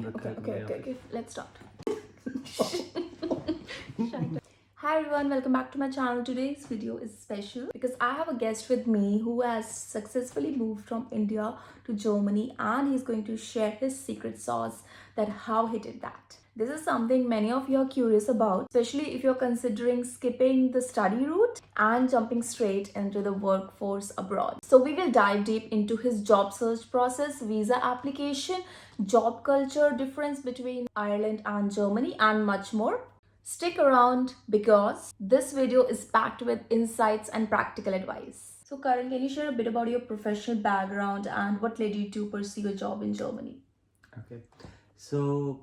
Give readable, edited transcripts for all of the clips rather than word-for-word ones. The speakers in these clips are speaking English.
Okay. Let's start. Hi everyone, welcome back to my channel. Today's video is special because I have a guest with me who has successfully moved from India to Germany, and he's going to share his secret sauce that how he did that. This is something many of you are curious about, especially if you're considering skipping the study route and jumping straight into the workforce abroad. So we will dive deep into his job search process, visa application, job culture difference between Ireland and Germany, and much more. Stick around because this video is packed with insights and practical advice. So Karan, can you share a bit about your professional background and what led you to pursue a job in Germany? Okay, so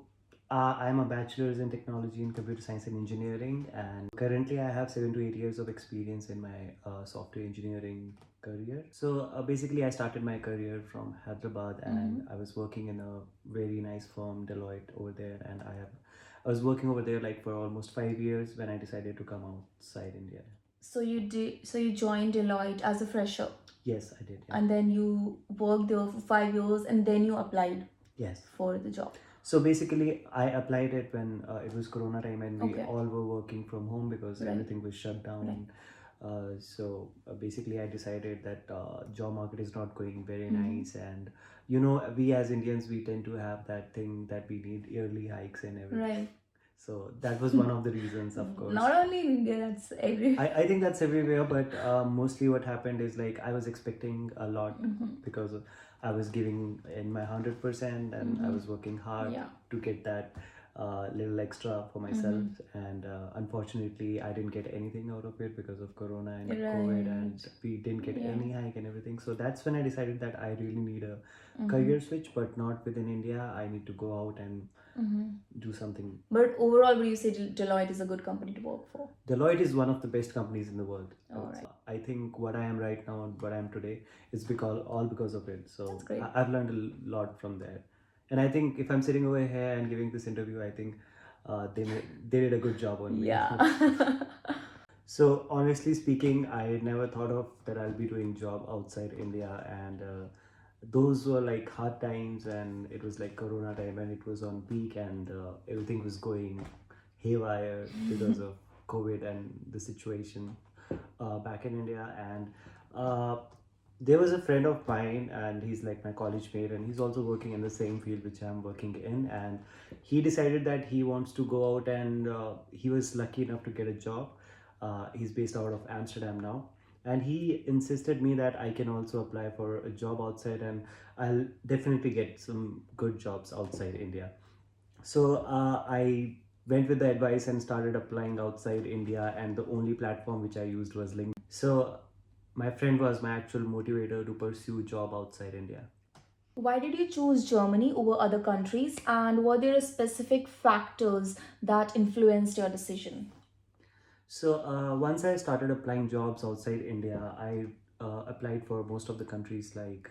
I'm a bachelor's in technology in computer science and engineering, and currently I have 7 to 8 years of experience in my software engineering career. So basically, I started my career from Hyderabad, and I was working in a very nice firm, Deloitte, over there, and I was working over there like for almost 5 years when I decided to come outside India. So you joined Deloitte as a fresher. Yes, I did. Yeah. And then you worked there for 5 years and then you applied. Yes. For the job. So basically, I applied it when it was Corona time, and we Okay. all were working from home because Right. everything was shut down. Right. So basically, I decided that job market is not going very nice, and you know, we as Indians, we tend to have that thing that we need yearly hikes and everything. Right. So that was one of the reasons, of course. Not only in India, that's everywhere. I think that's everywhere, but mostly what happened is like I was expecting a lot because I was giving in my 100%, and I was working hard to get that little extra for myself. And unfortunately, I didn't get anything out of it because of Corona and COVID, and we didn't get any hike and everything. So that's when I decided that I really need a career switch, but not within India. I need to go out and do something. But overall, would you say Deloitte is a good company to work for? Deloitte is one of the best companies in the world. Alright. I think what I am right now and what I am today is because of it. So that's great. I've learned a lot from there. And I think if I'm sitting over here and giving this interview, I think they did a good job on me. Yeah. So honestly speaking, I never thought of that I'll be doing job outside India, and those were like hard times, and it was like Corona time, and it was on peak, and everything was going haywire because of COVID and the situation back in India. And there was a friend of mine, and he's like my college mate, and he's also working in the same field which I'm working in, and he decided that he wants to go out, and he was lucky enough to get a job. He's based out of Amsterdam now, and he insisted me that I can also apply for a job outside, and I'll definitely get some good jobs outside India. So I went with the advice and started applying outside India, and the only platform which I used was LinkedIn. So my friend was my actual motivator to pursue job outside India. Why did you choose Germany over other countries, and were there specific factors that influenced your decision? So once I started applying jobs outside India, I applied for most of the countries like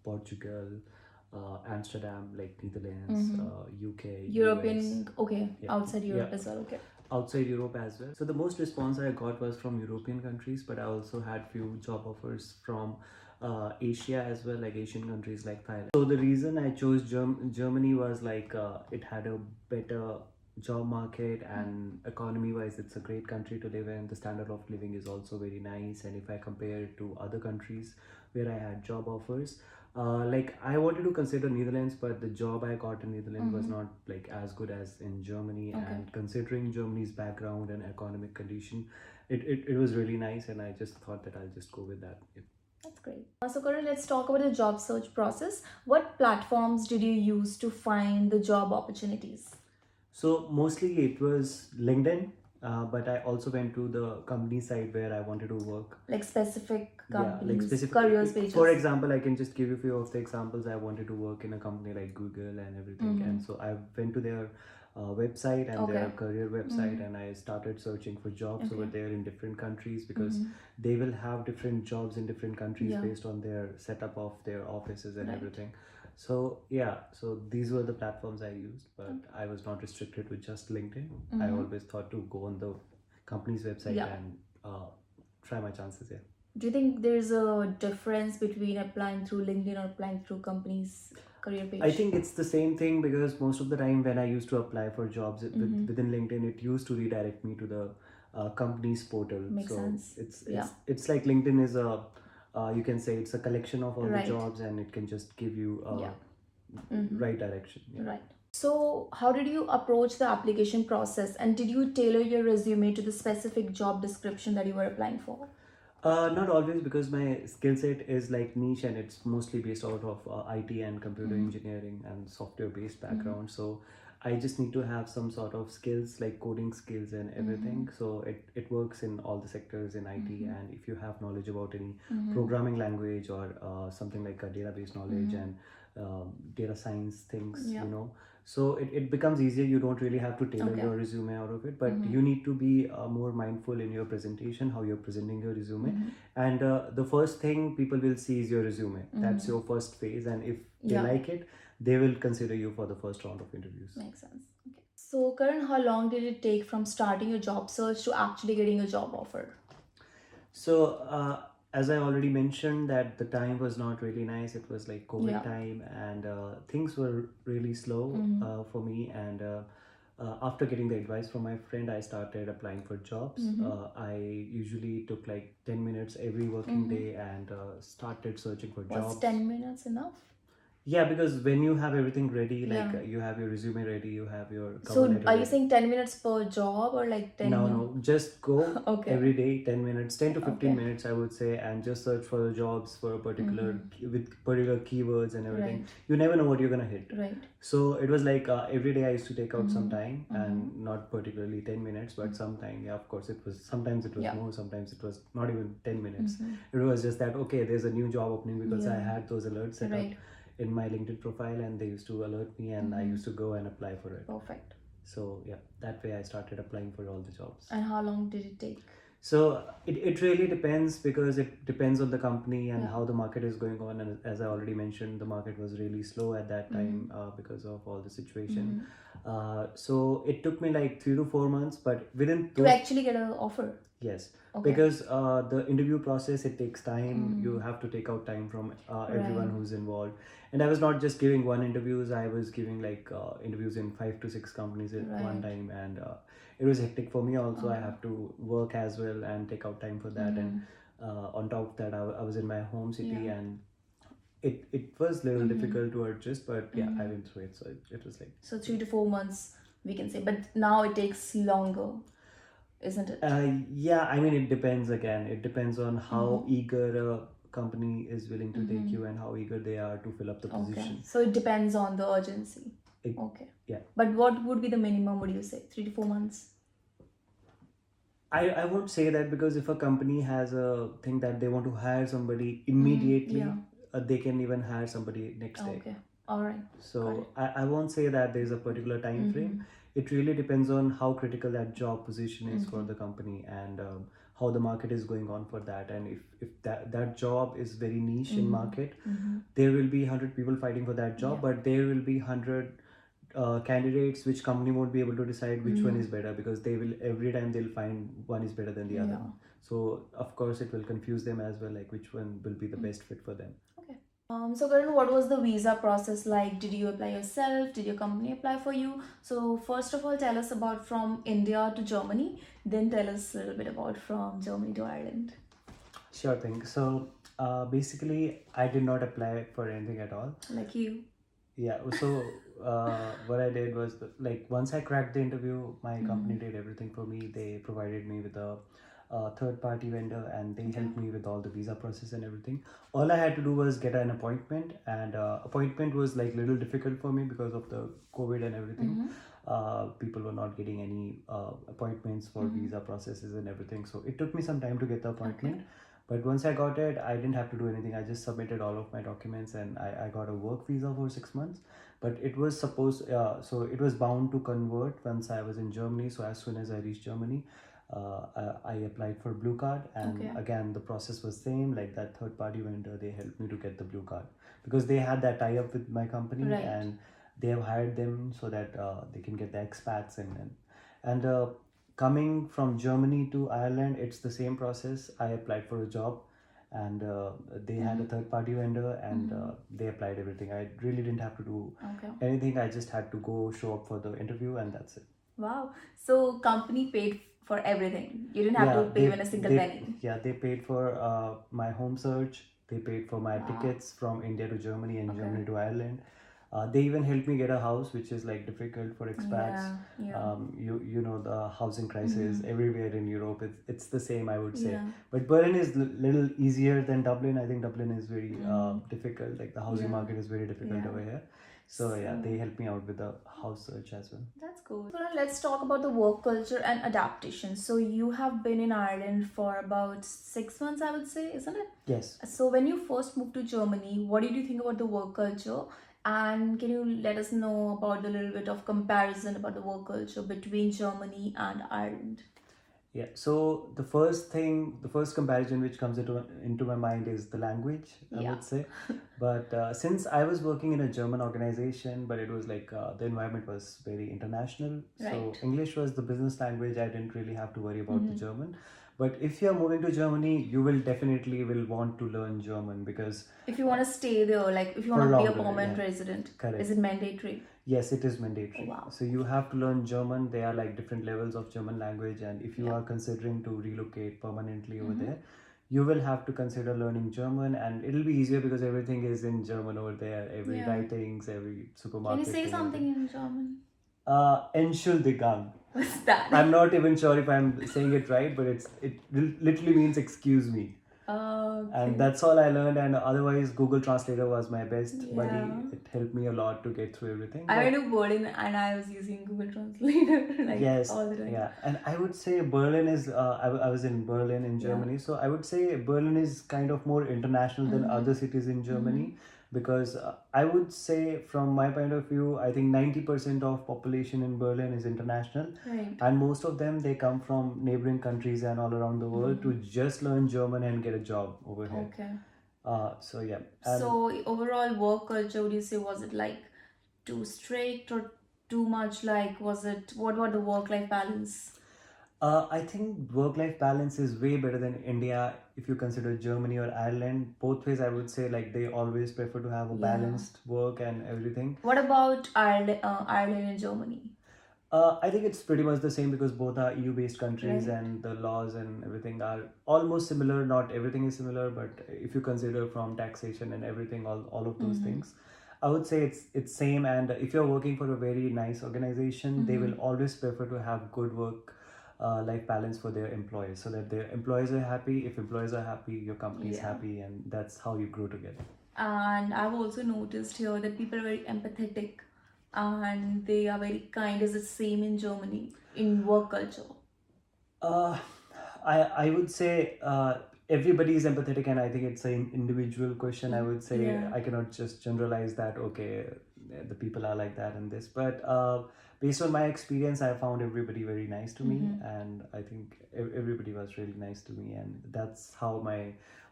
Portugal, Amsterdam, like Netherlands, UK, European, US. okay, Yeah. outside Europe Yeah. as well, okay. Outside Europe as well. So the most response I got was from European countries, but I also had few job offers from Asia as well, like Asian countries like Thailand. So the reason I chose Germany was like it had a better job market, and economy wise it's a great country to live in. The standard of living is also very nice, and if I compare it to other countries where I had job offers, like I wanted to consider Netherlands, but the job I got in Netherlands was not like as good as in Germany. Okay. And considering Germany's background and economic condition, it was really nice, and I just thought that I'll just go with that. That's great. So Karan, let's talk about the job search process. What platforms did you use to find the job opportunities? So mostly it was LinkedIn, but I also went to the company site where I wanted to work. Like specific companies, Yeah, like specific careers pages. For example, I can just give you a few of the examples. I wanted to work in a company like Google and everything, and so I went to their website and their career website, and I started searching for jobs over there in different countries, because they will have different jobs in different countries based on their setup of their offices and everything. So yeah, so these were the platforms I used, but I was not restricted to just LinkedIn. I always thought to go on the company's website and try my chances here. Do you think there's a difference between applying through LinkedIn or applying through companies? career page? I think it's the same thing because most of the time when I used to apply for jobs within LinkedIn, it used to redirect me to the company's portal. Makes So sense. Yeah. it's like LinkedIn is a you can say it's a collection of all the Right. jobs, and it can just give you Yeah. right direction. Yeah. Right. So, how did you approach the application process, and did you tailor your resume to the specific job description that you were applying for? Not always, because my skill set is like niche and it's mostly based out of IT and computer engineering and software based background. So I just need to have some sort of skills like coding skills and everything. So it works in all the sectors in IT. And if you have knowledge about any programming language or something like a database knowledge and data science things, Yeah. so it becomes easier. You don't really have to tailor Okay. your resume out of it, but you need to be more mindful in your presentation, how you're presenting your resume. And the first thing people will see is your resume. That's your first phase, and if they Yeah. like it, they will consider you for the first round of interviews. Makes sense. Okay. So, Karan, how long did it take from starting your job search to actually getting a job offer? So, as I already mentioned, that the time was not really nice. It was like COVID Yeah. time, and things were really slow for me. And after getting the advice from my friend, I started applying for jobs. I usually took like 10 minutes every working day and started searching for Was jobs. 10 minutes enough? Yeah, because when you have everything ready, like Yeah. you have your resume ready, you have your cover So, letter are you ready. saying 10 minutes per job or like 10 No, minutes? no, just go Okay. every day, 10 minutes, 10 to 15 Okay. minutes, I would say, and just search for the jobs for a particular, with particular keywords and everything. Right. You never know what you're gonna hit. Right. So it was like every day I used to take out some time, and not particularly 10 minutes, but some time. Yeah, of course, sometimes it was Yeah. more, sometimes it was not even 10 minutes. It was just that, okay, there's a new job opening, because I had those alerts set Right. up in my LinkedIn profile, and they used to alert me, and I used to go and apply for it. Perfect. So yeah, that way I started applying for all the jobs. And how long did it take? So it really depends, because it depends on the company and how the market is going on. And as I already mentioned, the market was really slow at that time because of all the situation. So it took me like 3 to 4 months, but within To those, actually get an offer? yes, Okay. because the interview process, it takes time. You have to take out time from everyone Right. who's involved. And I was not just giving one interviews. I was giving like interviews in 5 to 6 companies at one Right. time, and it was hectic for me. Also, I have to work as well and take out time for that. And on top of that, I was in my home city, and it was a little difficult to adjust. But yeah, I went through it. So it was like, So 3 to 4 months, we can say. But now it takes longer, isn't it? yeah, I mean, it depends again. It depends on how eager a company is willing to take you, and how eager they are to fill up the Okay. position. So it depends on the urgency. It- Okay. yeah. But what would be the minimum, would you say? 3 to 4 months? I won't say that, because if a company has a thing that they want to hire somebody immediately, Yeah. they can even hire somebody next day. Okay. All right. So I won't say that there's a particular time frame. It really depends on how critical that job position is for the company, and how the market is going on for that. And if that job is very niche in market, there will be 100 people fighting for that job, but there will be 100 candidates which company won't be able to decide which one is better, because they will, every time they'll find one is better than the other. So of course it will confuse them as well, like which one will be the best fit for them. Okay. So Karan, what was the visa process like? Did you apply yourself? Did your company apply for you? So first of all, tell us about from India to Germany. Then tell us a little bit about from Germany to Ireland. Sure thing. So basically, I did not apply for anything at all. Like you. Yeah. So what I did was, like, once I cracked the interview, my company did everything for me. They provided me with a third party vendor, and they helped me with all the visa process and everything. All I had to do was get an appointment, and appointment was like little difficult for me because of the COVID and everything. People were not getting any appointments for visa processes and everything. So it took me some time to get the appointment. But once I got it, I didn't have to do anything. I just submitted all of my documents, and I got a work visa for 6 months. But it was supposed, so it was bound to convert once I was in Germany. So as soon as I reached Germany, I applied for blue card, and again the process was same. Like that third party vendor, they helped me to get the blue card, because they had that tie up with my company, and they have hired them so that they can get the expats and coming from Germany to Ireland, it's the same process. I applied for a job, and they had a third party vendor, and they applied everything. I really didn't have to do Okay. anything. I just had to go show up for the interview, and that's it. Wow. So company paid for everything. You didn't have Yeah, to pay even a single penny. they paid for my home search. They paid for my Wow. tickets from India to Germany and Okay. Germany to Ireland. They even helped me get a house, which is like difficult for expats. Yeah. You know the housing crisis everywhere in Europe. It's the same, I would say. Yeah. But Berlin is little easier than Dublin. I think Dublin is very difficult. Like the housing Yeah. market is very difficult Yeah. over here. So yeah, So- they helped me out with the house search as well. That's cool. So now let's talk about the work culture and adaptation. So you have been in Ireland for about 6 months, I would say, isn't it? Yes. So when you first moved to Germany, what did you think about the work culture? And can you let us know about a little bit of comparison about the work culture between Germany and Ireland? Yeah, so the first comparison which comes into my mind is the language, I Yeah. would say. But since I was working in a German organization, but it was like the environment was very international. So Right. English was the business language. I didn't really have to worry about the German. But if you're moving to Germany, you will definitely will want to learn German because If you want to stay there, like if you For want to be a longer, permanent yeah. resident, Correct. is it mandatory? yes, it is mandatory. Oh, wow. So you have to learn German. There are like different levels of German language, and if you Yeah. are considering to relocate permanently over there, you will have to consider learning German, and it'll be easier because everything is in German over there. Every Yeah. writings, every Can supermarket. you say thing, something everything. in German? Entschuldigung. What's that? I'm not even sure if I'm saying it right, but it literally means excuse me. Okay. And that's all I learned, and otherwise Google Translator was my best buddy. Yeah. It helped me a lot to get through everything. I But went to Berlin and I was using Google Translator like yes, all the time. yeah, and I would say Berlin is I was in Berlin in Yeah. Germany, so I would say Berlin is kind of more international than other cities in Germany, because I would say from my point of view, I think 90% of population in Berlin is international, Right. and most of them they come from neighboring countries and all around the world to just learn German and get a job over here. Okay. So yeah, and So overall work culture, would you say, was it like too strict or too much, like was it, what about the work-life balance? I think work-life balance is way better than India if you consider Germany or Ireland. Both ways, I would say like they always prefer to have a Yeah. balanced work and everything. What about Ireland and Germany? I think it's pretty much the same because both are EU-based countries, Right. and the laws and everything are almost similar. Not everything is similar, but if you consider from taxation and everything, all of those things, I would say it's same. And if you're working for a very nice organization, they will always prefer to have good work life balance for their employees, so that their employees are happy. If employees are happy, your company is Yeah. happy, and that's how you grow together. And I've also noticed here that people are very empathetic and they are very kind. Is it same in Germany in work culture? Uh, I would say everybody is empathetic, and I think it's an individual question. I would say Yeah. I cannot just generalize that. Okay, the people are like that and this, but based on my experience, I found everybody very nice to me, and I think everybody was really nice to me, and that's how my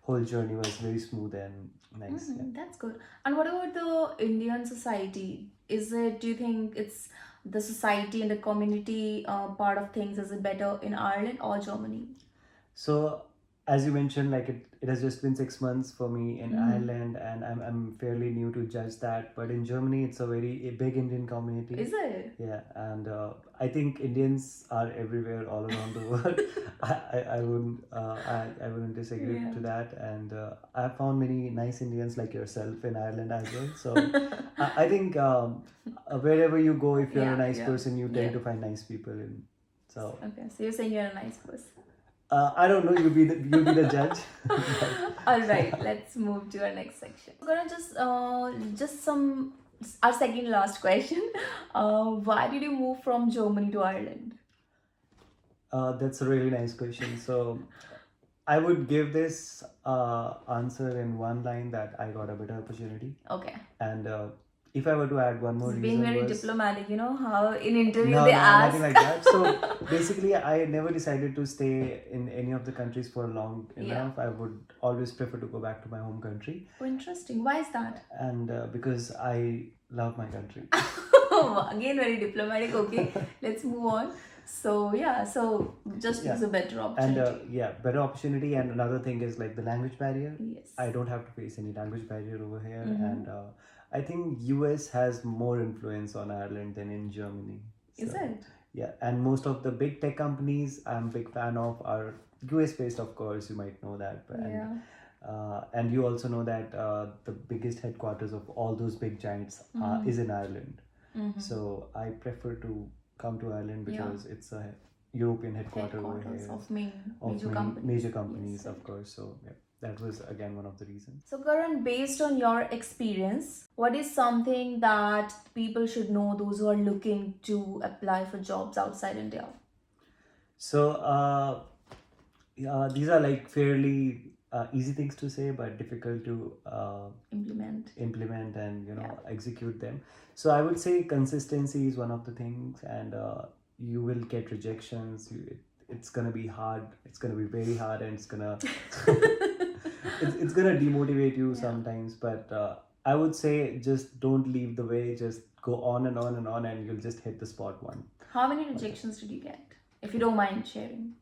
whole journey was very smooth and nice. Yeah. That's good. And what about the Indian society? Is it, do you think it's the society and the community part of things, is it better in Ireland or Germany? So, as you mentioned, like it has just been 6 months for me in Ireland, and I'm fairly new to judge that. But in Germany, it's a big Indian community. Is it? Yeah, and I think Indians are everywhere, all around the world. I wouldn't disagree Yeah. to that, and I have found many nice Indians like yourself in Ireland as well. So I think wherever you go, if you're Yeah, a nice yeah, person, you tend yeah. to find nice people in. So Okay, so you're saying you're a nice person. I don't know. You be the judge. All right, let's move to our next section. We're gonna just some our second last question. Why did you move from Germany to Ireland? That's a really nice question. So I would give this answer in one line, that I got a better opportunity. Okay. And if I were to add one more Just reason, being very was diplomatic, you know how in interview no, they no, ask. nothing like that. So basically, I never decided to stay in any of the countries for long enough. I would always prefer to go back to my home country, Oh, interesting. Why is that? and because I love my country. Again, very diplomatic. Okay, let's move on. So yeah, so just Yeah. use a better And opportunity. yeah, better opportunity. And another thing is like the language barrier. Yes. I don't have to face any language barrier over here. Mm-hmm. And I think US has more influence on Ireland than in Germany. Is So it? yeah, and most of the big tech companies I'm a big fan of are US based, of course. You might know that. Yeah. And you also know that the biggest headquarters of all those big giants is in Ireland. Mm-hmm. So I prefer to come to Ireland Yeah. because it's a European headquarter over Headquarters here of major of companies. major companies, Yes, of right. course. So yeah, that was again one of the reasons. So Karan, based on your experience, what is something that people should know, those who are looking to apply for jobs outside India? So these are like fairly easy things to say, but difficult to implement and execute them. So I would say consistency is one of the things, and you will get rejections. It's gonna be hard. It's gonna be very hard, and it's gonna it's gonna demotivate you sometimes. But I would say just don't leave the way. Just go on and on and on, and you'll just hit the spot one. How many rejections did you get, if you don't mind sharing?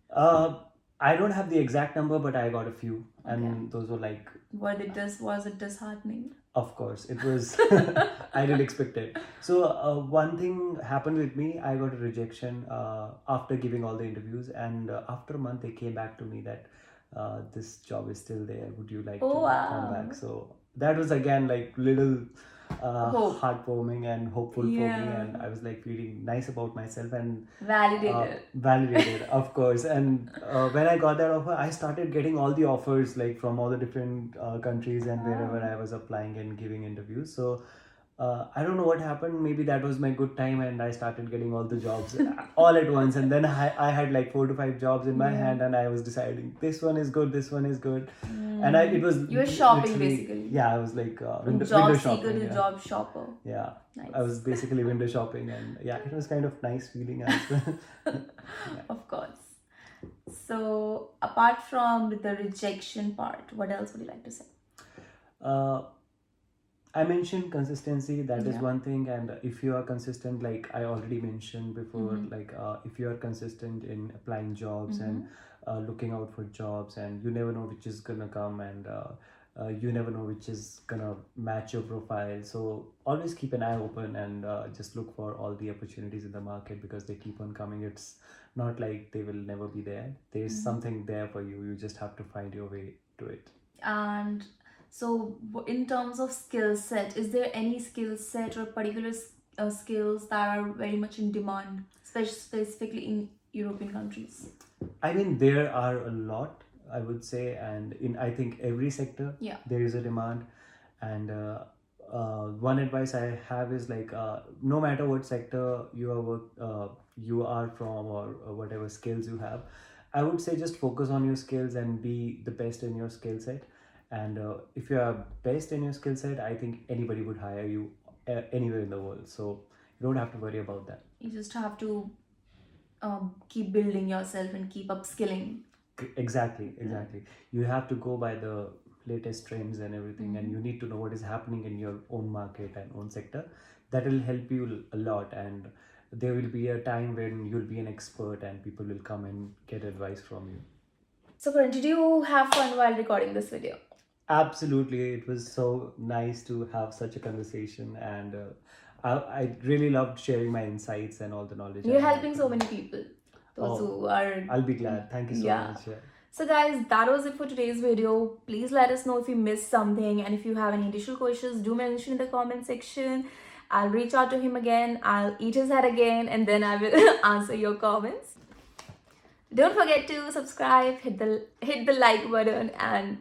I don't have the exact number, but I got a few, and those were like. Was it disheartening? Of course, it was. I didn't expect it. So one thing happened with me. I got a rejection after giving all the interviews, and after a month, they came back to me that this job is still there. Would you like to come back? So that was again like little heartwarming and hopeful for me, and I was like feeling nice about myself and validated, of course. And when I got that offer, I started getting all the offers like from all the different countries and wherever I was applying and giving interviews. So I don't know what happened. Maybe that was my good time, and I started getting all the jobs all at once. And then I had like 4 to 5 jobs in my hand, and I was deciding this one is good, this one is good, and it was you were shopping basically. Yeah, I was like window job shopping. seeker to job shopper. Yeah, nice. I was basically window shopping, and yeah, it was kind of nice feeling as well. Of course. So apart from the rejection part, what else would you like to say? I mentioned consistency. That is one thing, and if you are consistent, like I already mentioned before, like if you are consistent in applying jobs and looking out for jobs, and you never know which is gonna come, and you never know which is gonna match your profile. So always keep an eye open and just look for all the opportunities in the market because they keep on coming. It's not like they will never be there. There's something there for you. You just have to find your way to it. And so in terms of skill set, is there any skill set or particular skills that are very much in demand, specifically in European countries? I mean, there are a lot, I would say, and in I think every sector there is a demand. And one advice I have is like no matter what sector you are from, or whatever skills you have, I would say just focus on your skills and be the best in your skill set. And if you are best in your skill set, I think anybody would hire you anywhere in the world. So you don't have to worry about that. You just have to keep building yourself and keep upskilling. Exactly. You have to go by the latest trends and everything, and you need to know what is happening in your own market and own sector. That will help you a lot, and there will be a time when you'll be an expert and people will come and get advice from you. So Karan, did you have fun while recording this video? Absolutely, it was so nice to have such a conversation, and I really loved sharing my insights and all the knowledge. You're helping so many people. Those who are... I'll be glad. Thank you so much. Yeah. So guys, that was it for today's video. Please let us know if you missed something, and if you have any additional questions, do mention in the comment section. I'll reach out to him again. I'll eat his head again, and then I will answer your comments. Don't forget to subscribe, hit the like button, and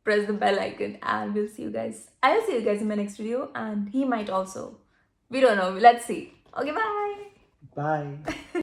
press the bell icon, and I'll see you guys in my next video, and he might also. We don't know. Let's see. Okay, bye. Bye.